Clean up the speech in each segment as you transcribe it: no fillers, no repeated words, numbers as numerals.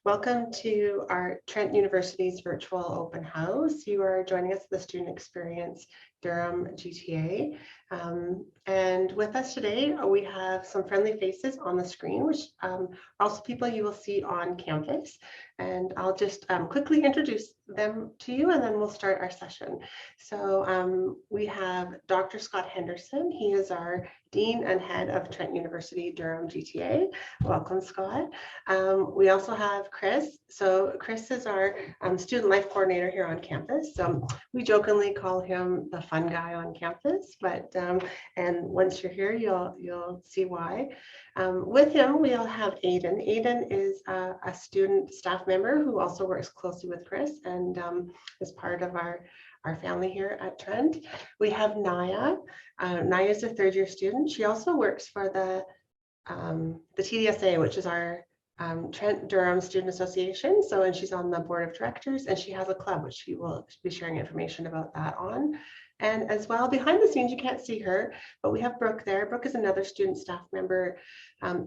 Welcome to our Trent University's virtual open house. You are joining us at the Student Experience Durham GTA. And with us today, we have some friendly faces on the screen, which are also people you will see on campus. And I'll just quickly introduce them to you, and then we'll start our session. So we have Dr. Scott Henderson. He is our Dean and Head of Trent University Durham GTA. Welcome, Scott. We also have Chris. So Chris is our student life coordinator here on campus. We jokingly call him the fun guy on campus, but and once you're here, you'll see why. With him, we'll have Aiden. Aiden is a student staff member who also works closely with Chris and is part of our family here at Trent. We have Naya. Naya is a third-year student. She also works for the Tdsa, which is our Trent Durham Student Association. And she's on the board of directors, and she has a club, which she will be sharing information about that on. And as well, behind the scenes, you can't see her, but we have Brooke there. Brooke is another student staff member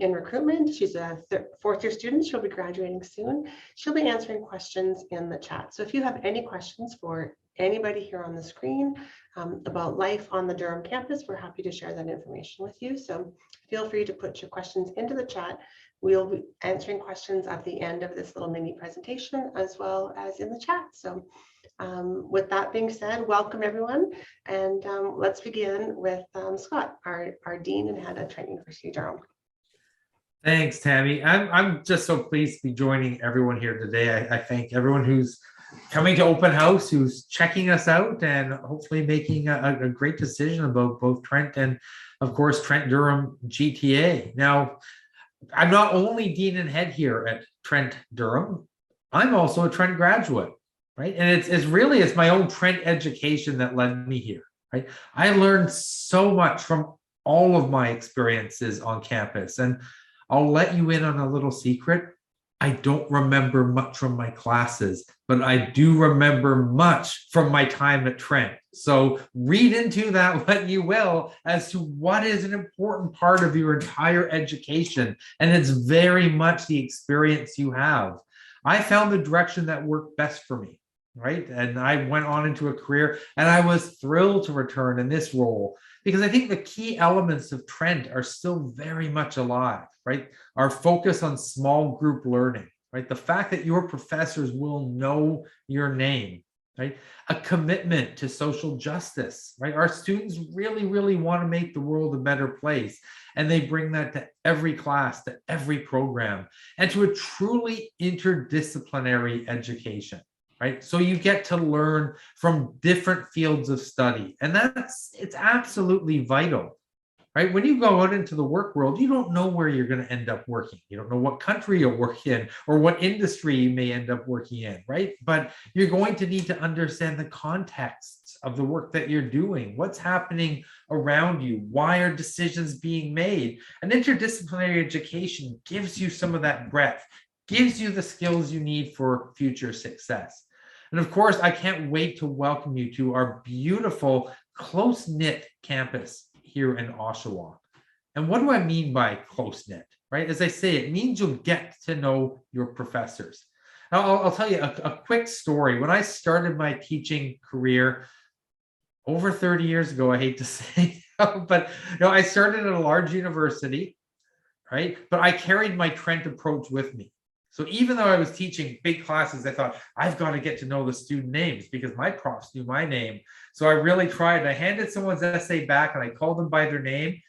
in recruitment. She's a fourth-year student. She'll be graduating soon. She'll be answering questions in the chat. So if you have any questions for anybody here on the screen about life on the Durham campus, we're happy to share that information with you. So feel free to put your questions into the chat. We'll be answering questions at the end of this little mini presentation as well as in the chat. So with that being said, welcome everyone. And let's begin with Scott, our Dean and Head of Trent University Durham. Thanks, Tammy. I'm just so pleased to be joining everyone here today. I thank everyone who's coming to open house, who's checking us out, and hopefully making a great decision about both Trent and, of course, Trent Durham GTA. Now, I'm not only Dean and Head here at Trent Durham, I'm also a Trent graduate, right? And it's my own Trent education that led me here, right? I learned so much from all of my experiences on campus, and I'll let you in on a little secret. I don't remember much from my classes, but I do remember much from my time at Trent. So read into that what you will as to what is an important part of your entire education. And it's very much the experience you have. I found the direction that worked best for me, right? And I went on into a career, and I was thrilled to return in this role because I think the key elements of Trent are still very much alive, right? Our focus on small group learning, right? The fact that your professors will know your name, right? A commitment to social justice, right? Our students really, really want to make the world a better place. And they bring that to every class, to every program, and to a truly interdisciplinary education. Right? So you get to learn from different fields of study, and it's absolutely vital, right? When you go out into the work world, you don't know where you're going to end up working. You don't know what country you'll work in or what industry you may end up working in, right? But you're going to need to understand the contexts of the work that you're doing, what's happening around you, why are decisions being made. And interdisciplinary education gives you some of that breadth, gives you the skills you need for future success. And of course, I can't wait to welcome you to our beautiful, close-knit campus here in Oshawa. And what do I mean by close-knit, right? As I say, it means you'll get to know your professors. Now, I'll tell you a quick story. When I started my teaching career over 30 years ago, I hate to say, but I started at a large university, right? But I carried my Trent approach with me. So even though I was teaching big classes, I thought, I've got to get to know the student names because my profs knew my name. So I really tried. I handed someone's essay back and I called them by their name.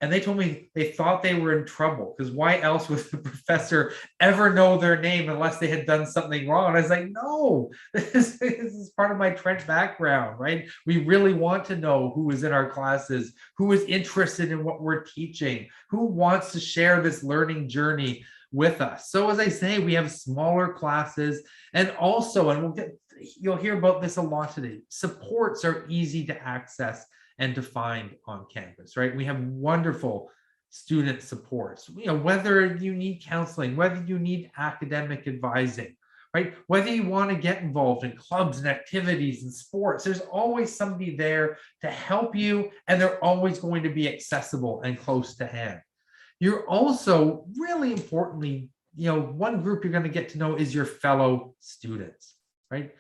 And they told me they thought they were in trouble because why else would the professor ever know their name unless they had done something wrong? And I was like, no, this is part of my Trent background, right? We really want to know who is in our classes, who is interested in what we're teaching, who wants to share this learning journey with us. So as I say, we have smaller classes, and also, and you'll hear about this a lot today, supports are easy to access and to find on campus, right? We have wonderful student supports, whether you need counseling, whether you need academic advising, right? Whether you want to get involved in clubs and activities and sports, there's always somebody there to help you, and they're always going to be accessible and close to hand. You're also, really importantly, one group you're going to get to know is your fellow students, right?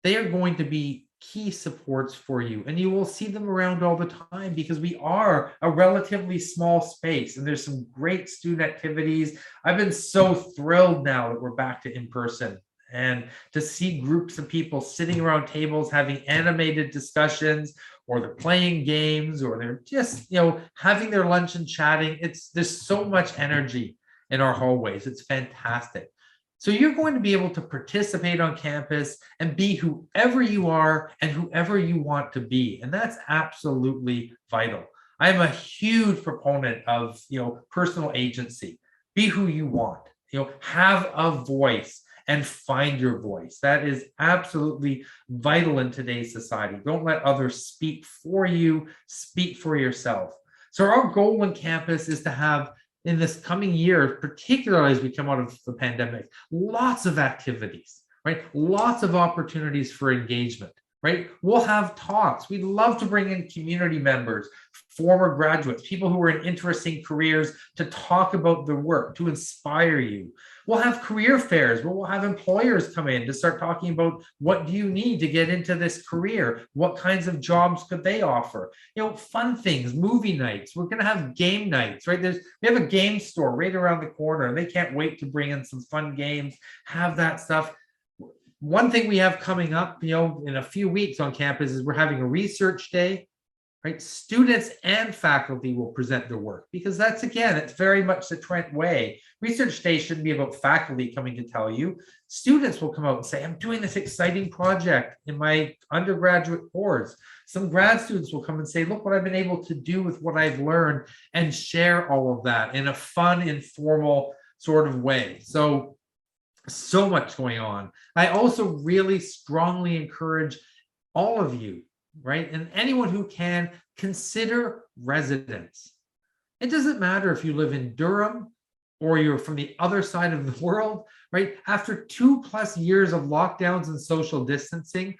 They are going to be key supports for you, and you will see them around all the time because we are a relatively small space and there's some great student activities. I've been so thrilled now that we're back to in person and to see groups of people sitting around tables having animated discussions, or they're playing games, or they're just having their lunch and chatting. There's so much energy in our hallways. It's fantastic. So you're going to be able to participate on campus and be whoever you are and whoever you want to be. And that's absolutely vital. I'm a huge proponent of, personal agency. Be who you want, have a voice and find your voice. That is absolutely vital in today's society. Don't let others speak for you, speak for yourself. So our goal on campus is to have, in this coming year, particularly as we come out of the pandemic, lots of activities, right? Lots of opportunities for engagement, right? We'll have talks. We'd love to bring in community members, former graduates, people who are in interesting careers to talk about their work, to inspire you. We'll have career fairs where we'll have employers come in to start talking about what do you need to get into this career? What kinds of jobs could they offer? Fun things, movie nights. We're going to have game nights, right? We have a game store right around the corner, and they can't wait to bring in some fun games, have that stuff. One thing we have coming up, in a few weeks on campus is we're having a research day, right? Students and faculty will present their work because it's very much the Trent way. Research day shouldn't be about faculty coming to tell you. Students will come out and say, I'm doing this exciting project in my undergraduate course. Some grad students will come and say, look what I've been able to do with what I've learned, and share all of that in a fun, informal sort of way. So much going on. I also really strongly encourage all of you, right? And anyone who can, consider residence. It doesn't matter if you live in Durham or you're from the other side of the world, right? After 2+ years of lockdowns and social distancing,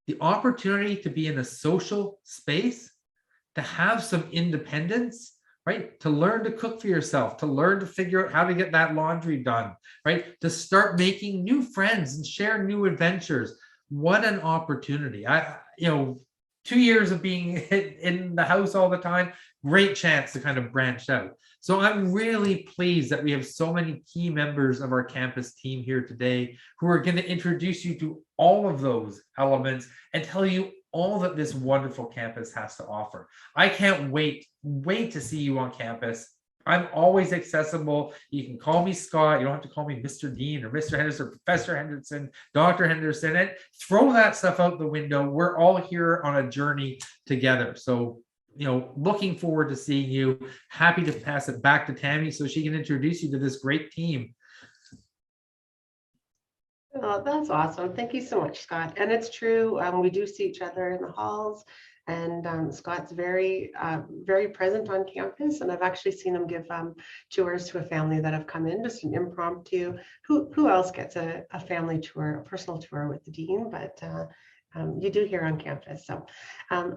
the opportunity to be in a social space, to have some independence, right? To learn to cook for yourself, to learn to figure out how to get that laundry done, right? To start making new friends and share new adventures. What an opportunity. 2 years of being in the house all the time, great chance to kind of branch out. So I'm really pleased that we have so many key members of our campus team here today who are going to introduce you to all of those elements and tell you all that this wonderful campus has to offer. I can't wait to see you on campus. I'm always accessible. You can call me Scott. You don't have to call me Mr. Dean or Mr. Henderson, Professor Henderson, Dr. Henderson, and throw that stuff out the window. We're all here on a journey together. So, looking forward to seeing you. Happy to pass it back to Tammy so she can introduce you to this great team. Oh, that's awesome. Thank you so much, Scott. And it's true. We do see each other in the halls. And Scott's very, very present on campus. And I've actually seen him give tours to a family that have come in, just an impromptu. Who else gets a family tour, a personal tour with the dean? But you do here on campus. So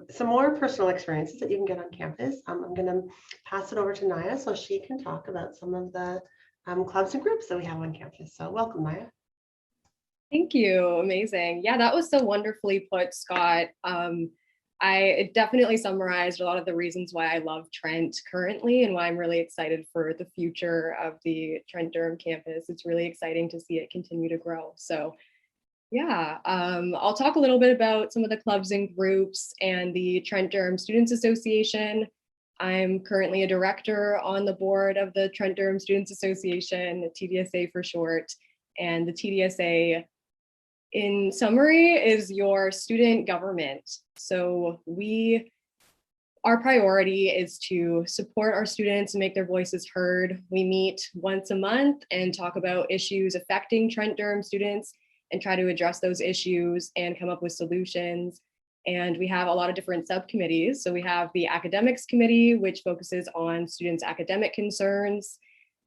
some more personal experiences that you can get on campus. I'm going to pass it over to Naya so she can talk about some of the clubs and groups that we have on campus. So welcome, Naya. Thank you. Amazing. Yeah, that was so wonderfully put, Scott. It definitely summarized a lot of the reasons why I love Trent currently and why I'm really excited for the future of the Trent Durham campus. It's really exciting to see it continue to grow. So yeah, I'll talk a little bit about some of the clubs and groups and the Trent Durham Students Association. I'm currently a director on the board of the Trent Durham Students Association, Tdsa for short, and the Tdsa, in summary, is your student government. So our priority is to support our students and make their voices heard. We meet once a month and talk about issues affecting Trent Durham students and try to address those issues and come up with solutions. And we have a lot of different subcommittees. So we have the academics committee, which focuses on students' academic concerns.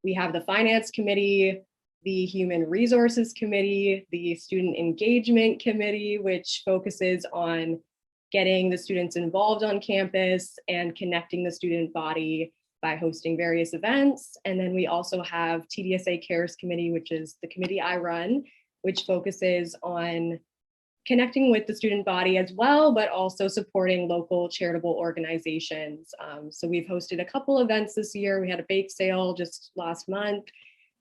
We have the finance committee, the Human Resources Committee, the Student Engagement Committee, which focuses on getting the students involved on campus and connecting the student body by hosting various events. And then we also have Tdsa Cares Committee, which is the committee I run, which focuses on connecting with the student body as well, but also supporting local charitable organizations. So we've hosted a couple events this year. We had a bake sale just last month.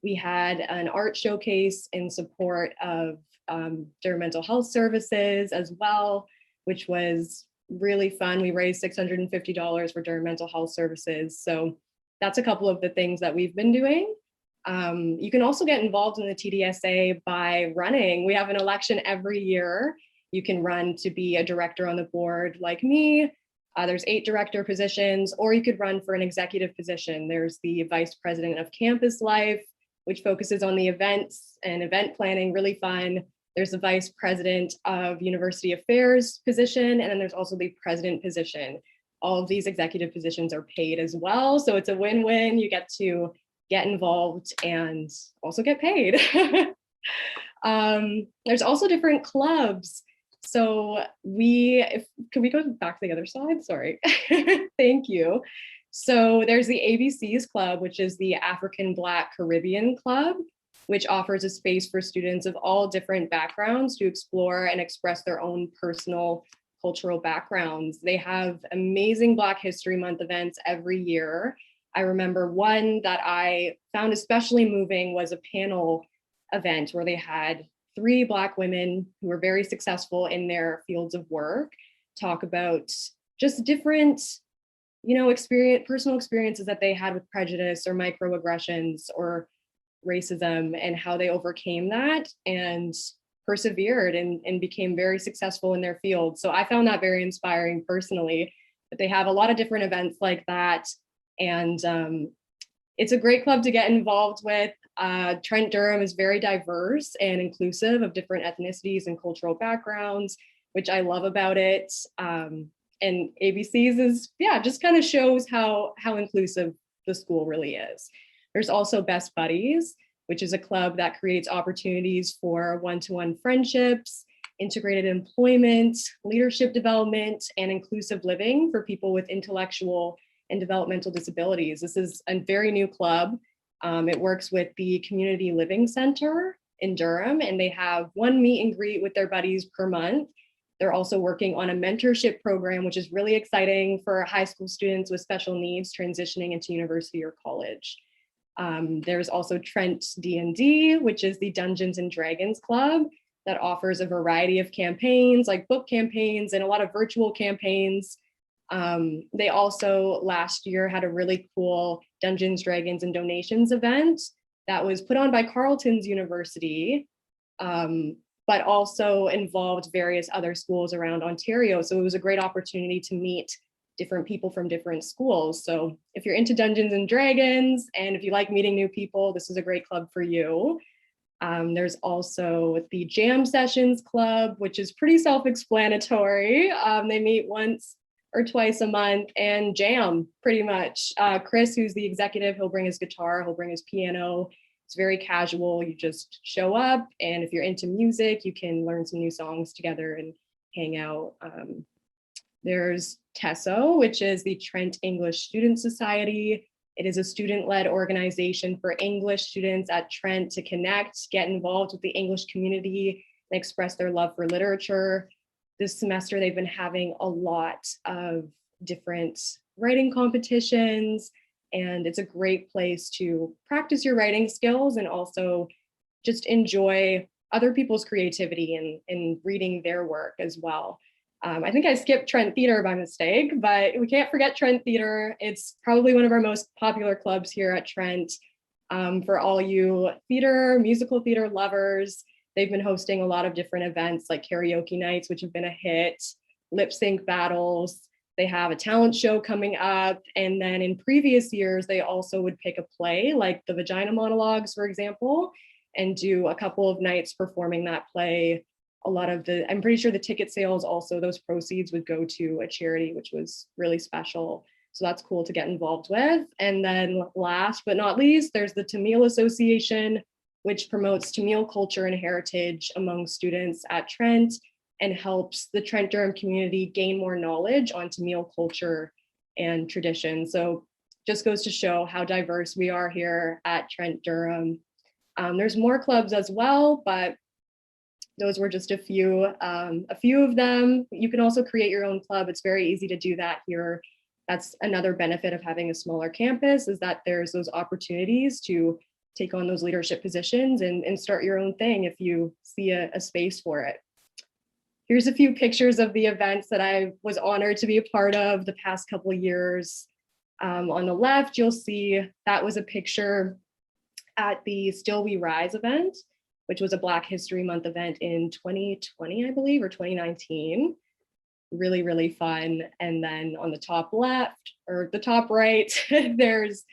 We had an art showcase in support of Durham Mental Health Services as well, which was really fun. We raised $650 for Durham Mental Health Services. So that's a couple of the things that we've been doing. You can also get involved in the Tdsa by running. We have an election every year. You can run to be a director on the board like me. There's 8 director positions, or you could run for an executive position. There's the vice president of campus life, which focuses on the events and event planning, really fun. There's the vice president of university affairs position, and then there's also the president position. All of these executive positions are paid as well. So it's a win-win. You get to get involved and also get paid. There's also different clubs. So can we go back to the other slide? Sorry. Thank you. So there's the ABCs Club, which is the African Black Caribbean Club, which offers a space for students of all different backgrounds to explore and express their own personal cultural backgrounds. They have amazing Black History Month events every year. I remember one that I found especially moving was a panel event where they had 3 Black women who were very successful in their fields of work talk about just different, personal experiences that they had with prejudice or microaggressions or racism, and how they overcame that and persevered and became very successful in their field. So I found that very inspiring personally, but they have a lot of different events like that. And it's a great club to get involved with. Trent Durham is very diverse and inclusive of different ethnicities and cultural backgrounds, which I love about it. And ABCs is, just kind of shows how inclusive the school really is. There's also Best Buddies, which is a club that creates opportunities for one-to-one friendships, integrated employment, leadership development, and inclusive living for people with intellectual and developmental disabilities. This is a very new club. It works with the Community Living Center in Durham, and they have one meet and greet with their buddies per month. They're also working on a mentorship program, which is really exciting for high school students with special needs transitioning into university or college. There's also Trent D&D, which is the Dungeons and Dragons Club that offers a variety of campaigns like book campaigns and a lot of virtual campaigns. They also last year had a really cool Dungeons, Dragons, and Donations event that was put on by Carleton's University, but also involved various other schools around Ontario. So it was a great opportunity to meet different people from different schools. So if you're into Dungeons and Dragons, and if you like meeting new people, this is a great club for you. There's also the Jam Sessions Club, which is pretty self-explanatory. They meet once or twice a month and jam pretty much. Chris, who's the executive, he'll bring his guitar, he'll bring his piano. It's very casual. You just show up, and if you're into music, you can learn some new songs together and hang out. There's Tdsa, which is the Trent English Student Society. It is a student-led organization for English students at Trent to connect, get involved with the English community, and express their love for literature. This semester, they've been having a lot of different writing competitions, and it's a great place to practice your writing skills and also just enjoy other people's creativity and reading their work as well. I think I skipped Trent Theater by mistake, but we can't forget Trent Theater. It's probably one of our most popular clubs here at Trent. For all you musical theater lovers, they've been hosting a lot of different events like karaoke nights, which have been a hit, lip sync battles. They have a talent show coming up. And then in previous years, they also would pick a play like the Vagina Monologues, for example, and do a couple of nights performing that play. I'm pretty sure the ticket sales also, those proceeds would go to a charity, which was really special. So that's cool to get involved with. And then last but not least, there's the Tamil Association, which promotes Tamil culture and heritage among students at Trent and helps the Trent Durham community gain more knowledge on Tamil culture and tradition. So just goes to show how diverse we are here at Trent Durham. There's more clubs as well, but those were just a few of them. You can also create your own club. It's very easy to do that here. That's another benefit of having a smaller campus, is that there's those opportunities to take on those leadership positions and start your own thing if you see a space for it. Here's a few pictures of the events that I was honored to be a part of the past couple of years. On the left, you'll see that was a picture at the Still We Rise event, which was a Black History Month event in 2020, I believe, or 2019. Really, really fun. And then on the top left, or the top right, there's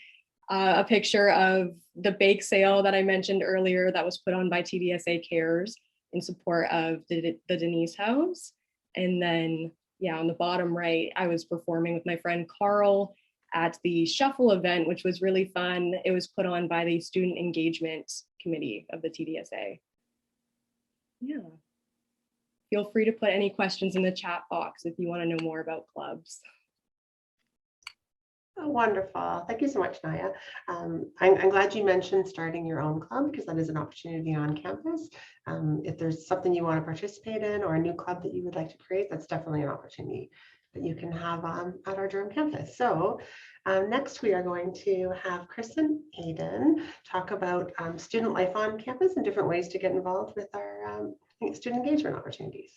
a picture of the bake sale that I mentioned earlier that was put on by Tdsa Cares in support of the Denise House. And then, yeah, on the bottom right, I was performing with my friend Carl at the Shuffle event, which was really fun. It was put on by the Student Engagement Committee of the Tdsa. Yeah. Feel free to put any questions in the chat box if you want to know more about clubs. Oh, wonderful. Thank you so much, Naya. I'm glad you mentioned starting your own club, because that is an opportunity on campus. If there's something you want to participate in or a new club that you would like to create, that's definitely an opportunity that you can have at our Durham campus. So next we are going to have Chris and Aidan talk about student life on campus and different ways to get involved with our student engagement opportunities.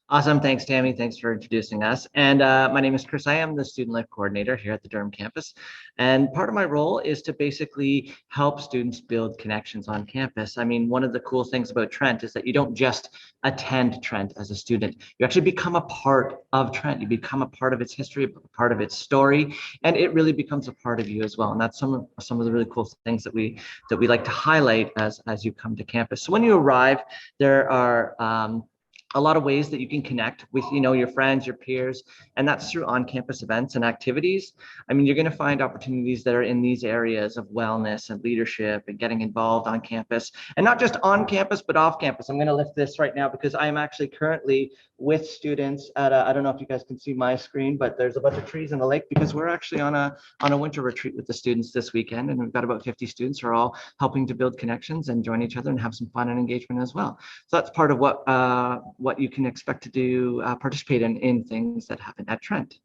Awesome. Thanks, Tammy. Thanks for introducing us. And my name is Chris. I am the student life coordinator here at the Durham campus. And part of my role is to basically help students build connections on campus. I mean, one of the cool things about Trent is that you don't just attend Trent as a student. You actually become a part of Trent. You become a part of its history, a part of its story, and it really becomes a part of you as well. And that's some of the really cool things that we like to highlight as you come to campus. So when you arrive, there are a lot of ways that you can connect with, your friends, your peers, and that's through on-campus events and activities. I mean, you're going to find opportunities that are in these areas of wellness and leadership and getting involved on campus, and not just on campus, but off campus. I'm going to lift this right now because I am actually currently with students at I don't know if you guys can see my screen, but there's a bunch of trees in the lake because we're actually on a winter retreat with the students this weekend, and we've got about 50 students who are all helping to build connections and join each other and have some fun and engagement as well. So that's part of what you can expect to do, participate in things that happen at Trent.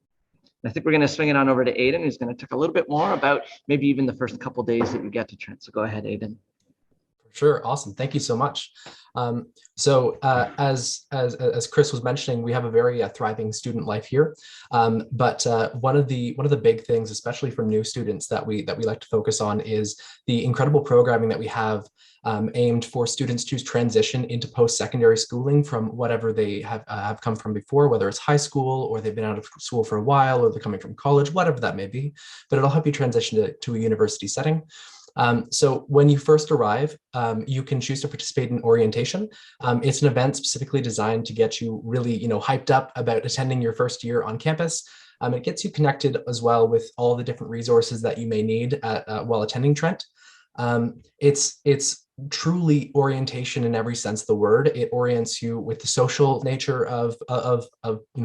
And I think we're going to swing it on over to Aidan, who's going to talk a little bit more about maybe even the first couple days that you get to Trent. So go ahead, Aidan. Sure. Awesome. Thank you so much. As Chris was mentioning, we have a very thriving student life here. But one of the big things, especially for new students, that we like to focus on is the incredible programming that we have aimed for students to transition into post-secondary schooling from whatever they have come from before, whether it's high school or they've been out of school for a while or they're coming from college, whatever that may be. But it'll help you transition to a university setting. So when you first arrive, you can choose to participate in orientation. It's an event specifically designed to get you really, hyped up about attending your first year on campus. It gets you connected as well with all the different resources that you may need while attending Trent. It's truly orientation in every sense of the word. It orients you with the social nature of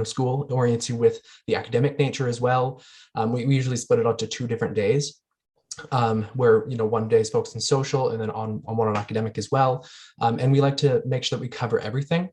school. It orients you with the academic nature as well. We usually split it up to 2 different days. Where one day is focused on social and then on one on academic as well. And we like to make sure that we cover everything.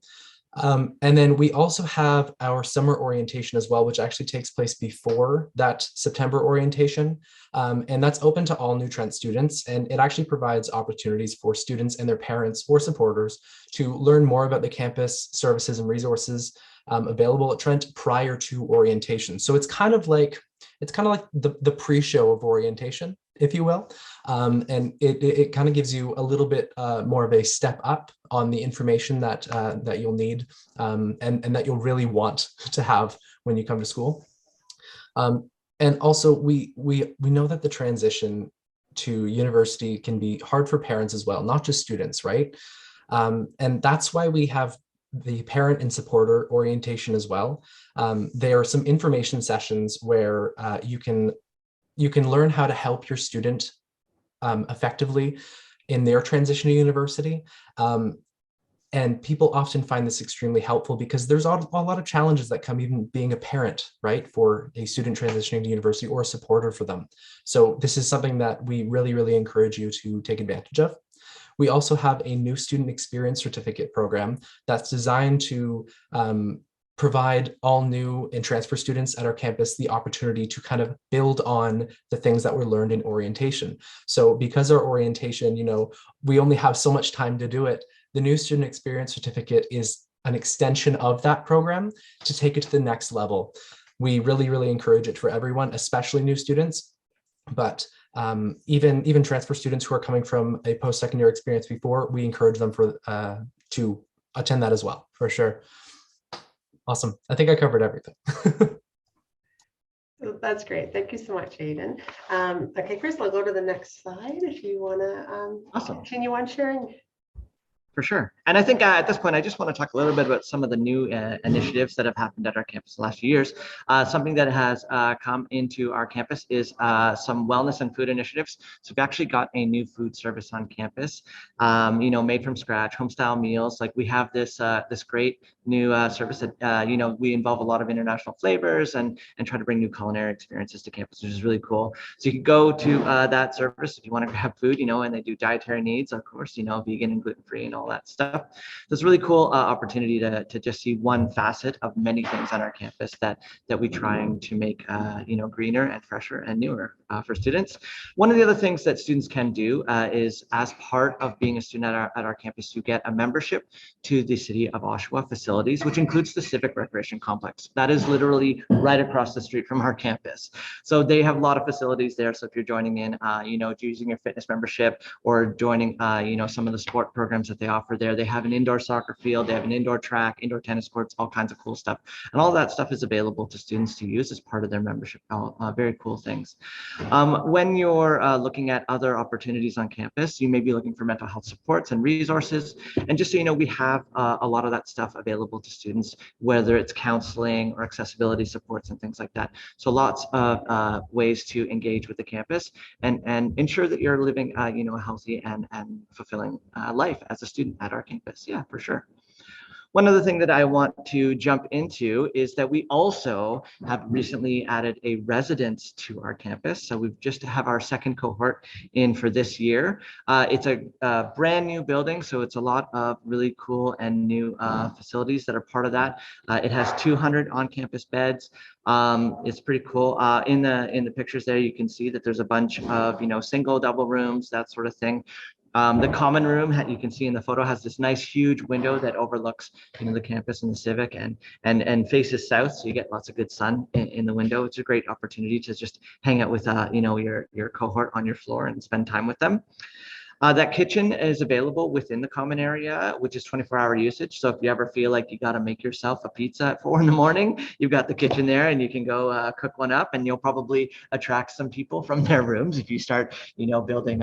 And then we also have our summer orientation as well, which actually takes place before that September orientation. And that's open to all new Trent students. And it actually provides opportunities for students and their parents or supporters to learn more about the campus services and resources available at Trent prior to orientation. So it's kind of like the pre-show of orientation, if you will. And it kind of gives you a little bit more of a step up on the information that you'll need and that you'll really want to have when you come to school. And also we know that the transition to university can be hard for parents as well, not just students, right? And that's why we have the parent and supporter orientation as well. There are some information sessions where you can learn how to help your student effectively in their transition to university. And people often find this extremely helpful because there's a lot of challenges that come even being a parent, right, for a student transitioning to university or a supporter for them. So this is something that we really, really encourage you to take advantage of. We also have a new student experience certificate program that's designed to provide all new and transfer students at our campus the opportunity to kind of build on the things that were learned in orientation. So because our orientation, we only have so much time to do it, the new student experience certificate is an extension of that program to take it to the next level. We really, really encourage it for everyone, especially new students, but even transfer students who are coming from a post-secondary experience before, we encourage them to attend that as well, for sure. Awesome. I think I covered everything. That's great. Thank you so much, Aiden. Okay, Chris, I'll go to the next slide if you want to Awesome. continue on sharing. For sure. And I think at this point, I just want to talk a little bit about some of the new initiatives that have happened at our campus the last few years. Something that has come into our campus is some wellness and food initiatives. So we've actually got a new food service on campus, made from scratch, home style meals. Like we have this this great new service that, we involve a lot of international flavors and try to bring new culinary experiences to campus, which is really cool. So you can go to that service if you want to grab food, and they do dietary needs, of course, vegan and gluten-free and all that stuff. There's a really cool opportunity to just see one facet of many things on our campus that we trying to make greener and fresher and newer for students. One of the other things that students can do is, as part of being a student at our campus, you get a membership to the City of Oshawa facilities, which includes the Civic Recreation Complex. That is literally right across the street from our campus. So they have a lot of facilities there. So if you're joining in, using your fitness membership or joining, some of the sport programs that they offer there, they have an indoor soccer field, they have an indoor track, indoor tennis courts, all kinds of cool stuff. And all that stuff is available to students to use as part of their membership. Very cool things. When you're looking at other opportunities on campus, you may be looking for mental health supports and resources. And just so you know, we have a lot of that stuff available to students, whether it's counseling or accessibility supports and things like that. So lots of ways to engage with the campus and ensure that you're living, a healthy and fulfilling life as a student at our campus. Yeah, for sure. One other thing that I want to jump into is that we also have recently added a residence to our campus. So we've just have our second cohort in for this year. It's a brand new building, so it's a lot of really cool and new facilities that are part of that. It has 200 on-campus beds. It's pretty cool. In the pictures there, you can see that there's a bunch of single, double rooms, that sort of thing. The common room, you can see in the photo, has this nice huge window that overlooks the campus and the Civic and faces south, so you get lots of good sun in the window. It's a great opportunity to just hang out with your cohort on your floor and spend time with them. That kitchen is available within the common area, which is 24-hour usage. So if you ever feel like you got to make yourself a pizza at 4 a.m, you've got the kitchen there and you can go cook one up, and you'll probably attract some people from their rooms if you start, building,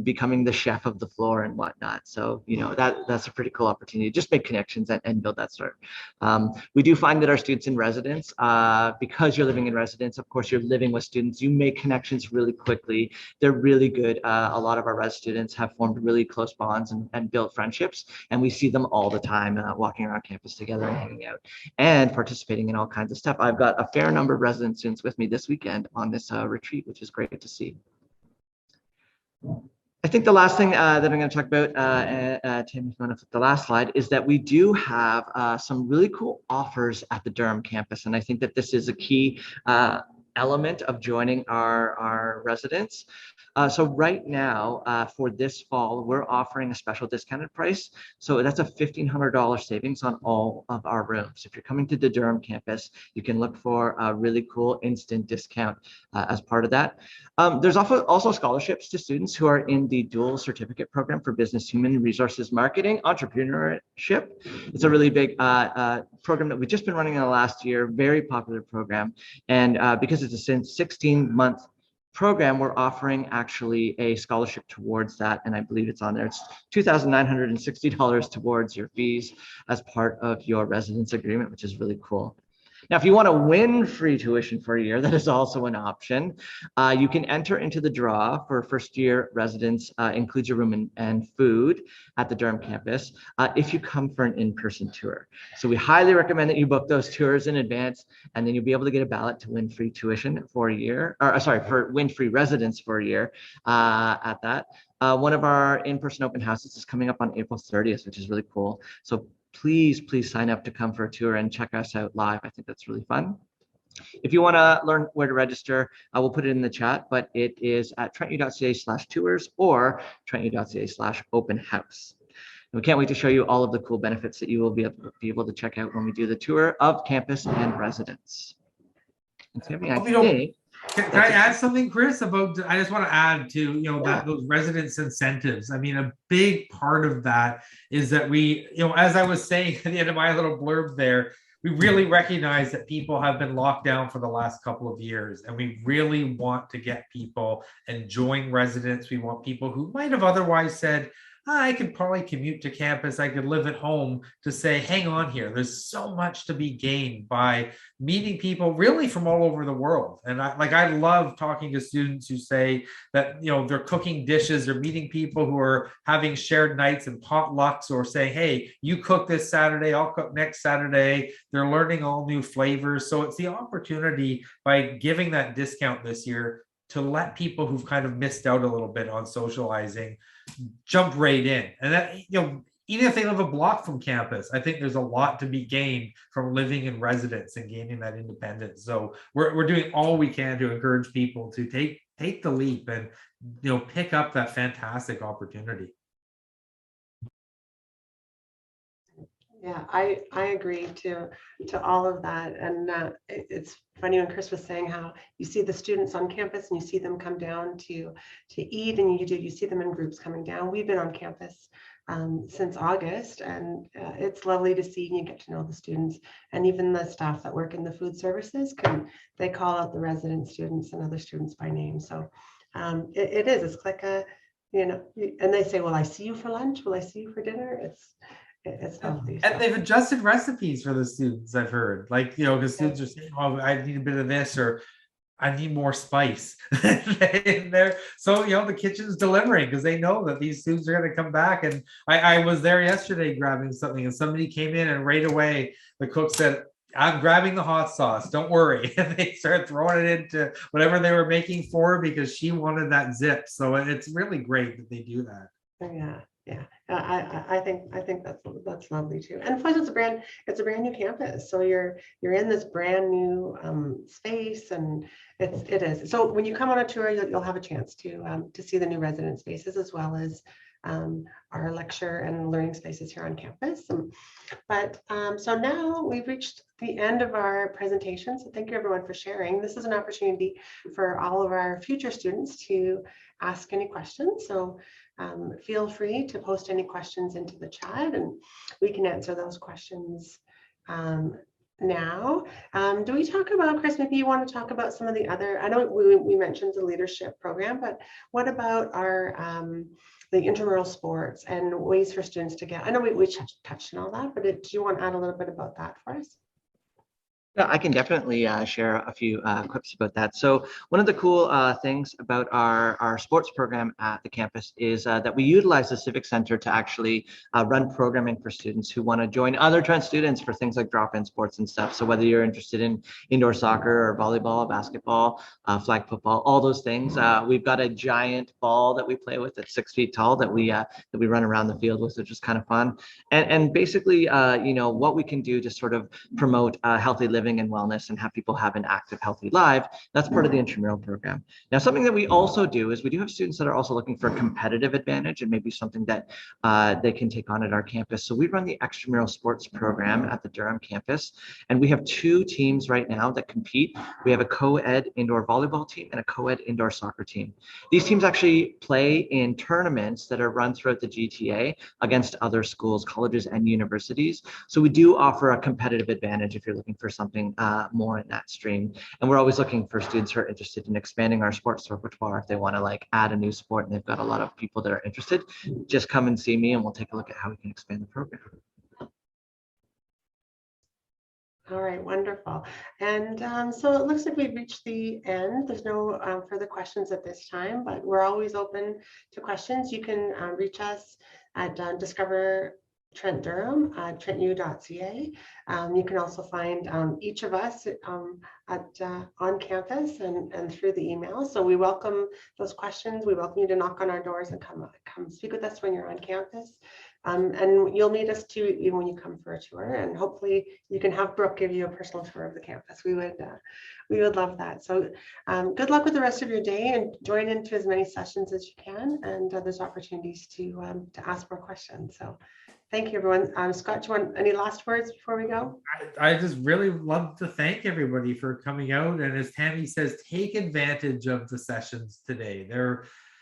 becoming the chef of the floor and whatnot. So, that's a pretty cool opportunity. Just make connections and build that sort. We do find that our students in residence, because you're living in residence, of course, you're living with students, you make connections really quickly. They're really good. A lot of our res students have formed really close bonds and built friendships, and we see them all the time walking around campus together and hanging out and participating in all kinds of stuff. I've got a fair number of resident students with me this weekend on this retreat, which is great to see. I think the last thing that I'm going to talk about, Tim, if you want to flip the last slide, is that we do have some really cool offers at the Durham campus, and I think that this is a key element of joining our residents. So right now, for this fall, we're offering a special discounted price. So that's a $1,500 savings on all of our rooms. If you're coming to the Durham campus, you can look for a really cool instant discount as part of that. There's also scholarships to students who are in the dual certificate program for business, human resources, marketing, entrepreneurship. It's a really big program that we've just been running in the last year, very popular program. And because it's a 16-month program, we're offering actually a scholarship towards that, and I believe it's on there. It's $2,960 towards your fees as part of your residence agreement, which is really cool. Now, if you want to win free tuition for a year, that is also an option. You can enter into the draw for first-year residents, includes your room and food at the Durham campus, if you come for an in-person tour. So we highly recommend that you book those tours in advance, and then you'll be able to get a ballot to win free tuition for a year, or sorry, for win free residence for a year at that. One of our in-person open houses is coming up on April 30th, which is really cool. So please sign up to come for a tour and check us out live. I think that's really fun. If you want to learn where to register, I will put it in the chat, but it is at trentu.ca/tours or trentu.ca/open house. And we can't wait to show you all of the cool benefits that you will be able to check out when we do the tour of campus and residence. And Tammy, I think can I add something, Chris, about, I just want to add to, that those residence incentives. I mean, a big part of that is that we, as I was saying at the end of my little blurb there, we really recognize that people have been locked down for the last couple of years, and we really want to get people enjoying residence. We want people who might have otherwise said, I could probably commute to campus, I could live at home, to say, hang on here, there's so much to be gained by meeting people really from all over the world. And I love talking to students who say that, they're cooking dishes, they're meeting people who are having shared nights and potlucks, or saying, hey, you cook this Saturday, I'll cook next Saturday. They're learning all new flavors. So it's the opportunity, by giving that discount this year, to let people who've kind of missed out a little bit on socializing jump right in. And that, even if they live a block from campus, I think there's a lot to be gained from living in residence and gaining that independence. So we're doing all we can to encourage people to take the leap and pick up that fantastic opportunity. Yeah, I agree to all of that. And it's funny when Chris was saying how you see the students on campus and you see them come down to eat, and you see them in groups coming down. We've been on campus since August, and it's lovely to see, and you get to know the students, and even the staff that work in the food services they call out the resident students and other students by name. So it's like a, and they say, will I see you for lunch? Will I see you for dinner? It's lovely. And they've adjusted recipes for the students, I've heard, because students are saying, oh, I need a bit of this, or I need more spice in there. So, the kitchen's delivering, because they know that these students are going to come back. And I was there yesterday grabbing something, and somebody came in, and right away the cook said, I'm grabbing the hot sauce, don't worry. And they started throwing it into whatever they were making for, because she wanted that zip. So it's really great that they do that. Yeah. I think that's lovely too. And plus, it's a brand new campus. So you're in this brand new space, and it is. So when you come on a tour, you'll have a chance to see the new resident spaces, as well as our lecture and learning spaces here on campus. So now we've reached the end of our presentation. So thank you everyone for sharing. This is an opportunity for all of our future students to ask any questions. So feel free to post any questions into the chat, and we can answer those questions now. Do we talk about, Chris, maybe you want to talk about some of the other, I know we mentioned the leadership program, but what about our the intramural sports and ways for students to get, I know we touched on all that, but do you want to add a little bit about that for us? Yeah, I can definitely share a few clips about that. So one of the cool things about our sports program at the campus is that we utilize the Civic Center to actually run programming for students who want to join other Trent students for things like drop-in sports and stuff. So whether you're interested in indoor soccer or volleyball, basketball, flag football, all those things, we've got a giant ball that we play with that's 6 feet tall that we run around the field with, which is kind of fun. And basically, what we can do to sort of promote healthy living and wellness and have people have an active, healthy life. That's part of the intramural program. Now, something that we also do is we do have students that are also looking for competitive advantage and maybe something that they can take on at our campus. So we run the Extramural Sports program at the Durham campus, and we have 2 teams right now that compete. We have a co-ed indoor volleyball team and a co-ed indoor soccer team. These teams actually play in tournaments that are run throughout the GTA against other schools, colleges, and universities. So we do offer a competitive advantage if you're looking for something more in that stream. And we're always looking for students who are interested in expanding our sports repertoire. If they want to add a new sport and they've got a lot of people that are interested, just come and see me and we'll take a look at how we can expand the program. All right, wonderful. And so it looks like we've reached the end. There's no further questions at this time, but we're always open to questions. You can reach us at Discover Trent Durham at trentu.ca. You can also find each of us on campus and through the email. So we welcome those questions. We welcome you to knock on our doors and come speak with us when you're on campus. And you'll meet us too even when you come for a tour, and hopefully you can have Brooke give you a personal tour of the campus. We would love that. So good luck with the rest of your day, and join into as many sessions as you can, and there's opportunities to ask more questions. So thank you, everyone. Scott, do you want any last words before we go? I just really love to thank everybody for coming out, and as Tammy says, take advantage of the sessions today.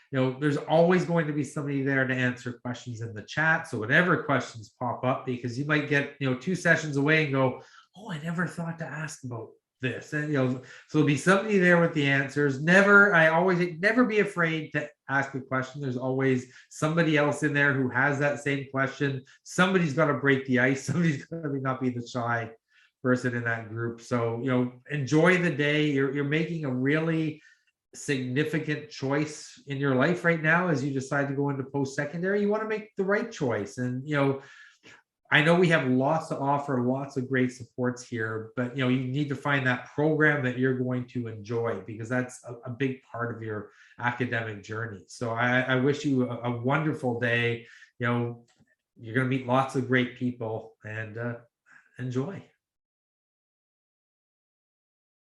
There's always going to be somebody there to answer questions in the chat. So whatever questions pop up, because you might get 2 sessions away and go, oh, I never thought to ask about this. And so there'll be somebody there with the answers. Never be afraid to ask a question. There's always somebody else in there who has that same question. Somebody's got to break the ice. Somebody's got to not be the shy person in that group. So enjoy the day. You're making a really significant choice in your life right now as you decide to go into post-secondary. You want to make the right choice, and I know we have lots to offer, lots of great supports here, but you need to find that program that you're going to enjoy, because that's a big part of your academic journey. So I wish you a wonderful day. You're going to meet lots of great people, and enjoy.